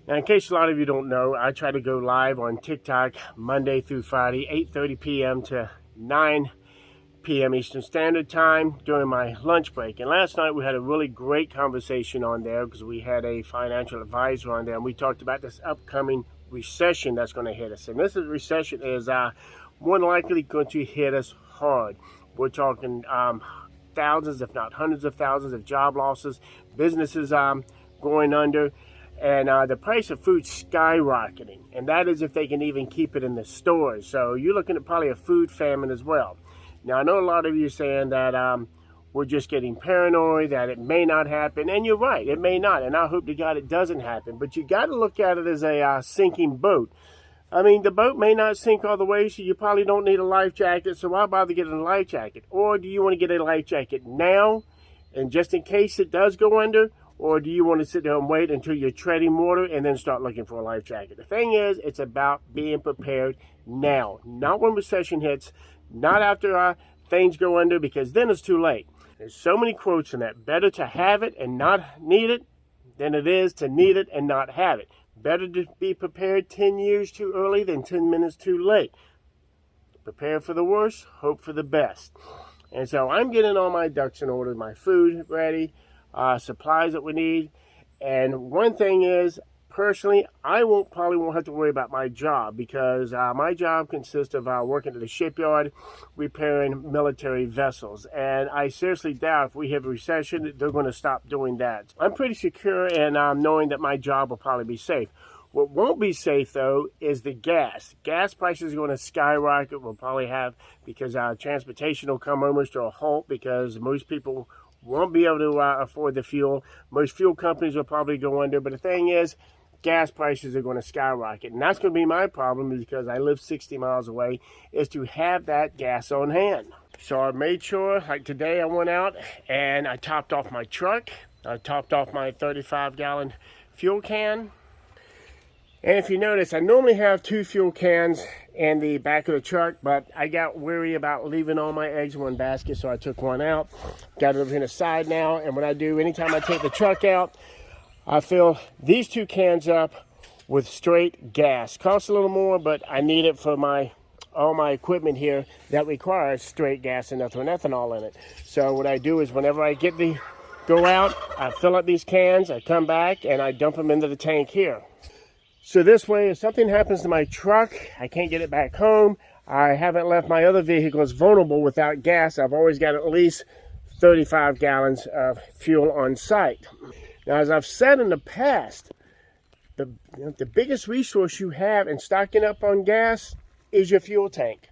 Now, in case a lot of you don't know, I try to go live on TikTok Monday through Friday, 8:30 p.m. to 9 p.m. Eastern Standard Time during my lunch break. And last night we had a really great conversation on there because we had a financial advisor on there, and we talked about this upcoming recession that's going to hit us. And this recession is more than likely going to hit us hard. We're talking thousands, if not hundreds of thousands of job losses, businesses going under, and the price of food skyrocketing. And that is if they can even keep it in the stores. So you're looking at probably a food famine as well. Now, I know a lot of you are saying that we're just getting paranoid, that it may not happen. And you're right, it may not. And I hope to God it doesn't happen. But you got to look at it as a sinking boat. I mean, the boat may not sink all the way, so you probably don't need a life jacket. So why bother getting a life jacket? Or do you want to get a life jacket now, and just in case it does go under? Or do you want to sit there and wait until you're treading water and then start looking for a life jacket? The thing is, it's about being prepared now. Not when recession hits, not after things go under, because then it's too late. There's so many quotes in that. Better to have it and not need it than it is to need it and not have it. Better to be prepared 10 years too early than 10 minutes too late. Prepare for the worst, hope for the best. And so I'm getting all my ducks in order, my food ready, supplies that we need. And one thing is, personally, I probably won't have to worry about my job, because my job consists of working at the shipyard, repairing military vessels. And I seriously doubt if we have a recession, they're going to stop doing that. I'm pretty secure in knowing that my job will probably be safe. What won't be safe, though, is the gas. Gas prices are going to skyrocket. We'll probably have, because transportation will come almost to a halt, because most people won't be able to afford the fuel. Most fuel companies will probably go under. But the thing is, gas prices are going to skyrocket. And that's going to be my problem, because I live 60 miles away, is to have that gas on hand. So I made sure, like today I went out and I topped off my truck. I topped off my 35-gallon fuel can. And if you notice, I normally have 2 fuel cans in the back of the truck, but I got weary about leaving all my eggs in one basket, so I took one out. Got it over in the side now, and what I do, anytime I take the truck out, I fill these 2 cans up with straight gas. Costs a little more, but I need it for all my equipment here that requires straight gas and nothing with ethanol in it. So what I do is, whenever I go out, I fill up these cans, I come back, and I dump them into the tank here. So this way, if something happens to my truck, I can't get it back home, I haven't left my other vehicles vulnerable without gas. I've always got at least 35 gallons of fuel on site. Now, as I've said in the past, the biggest resource you have in stocking up on gas is your fuel tank.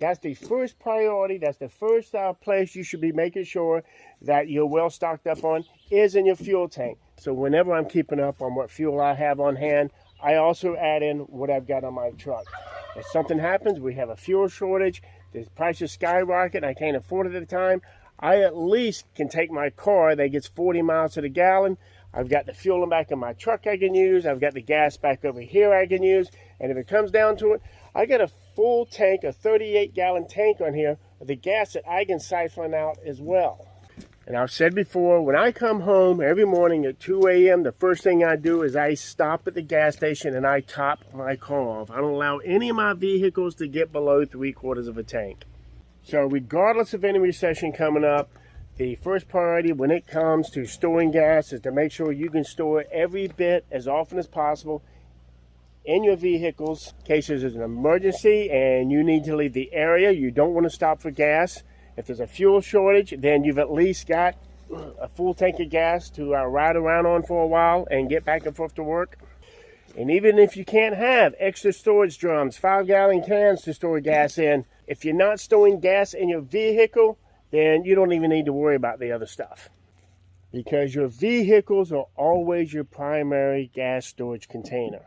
That's the first priority. That's the first place you should be making sure that you're well stocked up on, is in your fuel tank. So whenever I'm keeping up on what fuel I have on hand, I also add in what I've got on my truck. If something happens, we have a fuel shortage, the prices skyrocket, and I can't afford it at the time, I at least can take my car that gets 40 miles to the gallon. I've got the fuel in back in my truck I can use. I've got the gas back over here I can use. And if it comes down to it, I got a full tank, a 38-gallon tank on here of the gas that I can siphon out as well. And I've said before, when I come home every morning at 2 a.m., the first thing I do is I stop at the gas station and I top my car off. I don't allow any of my vehicles to get below 3/4 of a tank. So regardless of any recession coming up, the first priority when it comes to storing gas is to make sure you can store every bit as often as possible in your vehicles in case there's an emergency and you need to leave the area. You don't want to stop for gas. If there's a fuel shortage, then you've at least got a full tank of gas to ride around on for a while and get back and forth to work. And even if you can't have extra storage drums, 5-gallon cans to store gas in, if you're not storing gas in your vehicle, then you don't even need to worry about the other stuff, because your vehicles are always your primary gas storage container.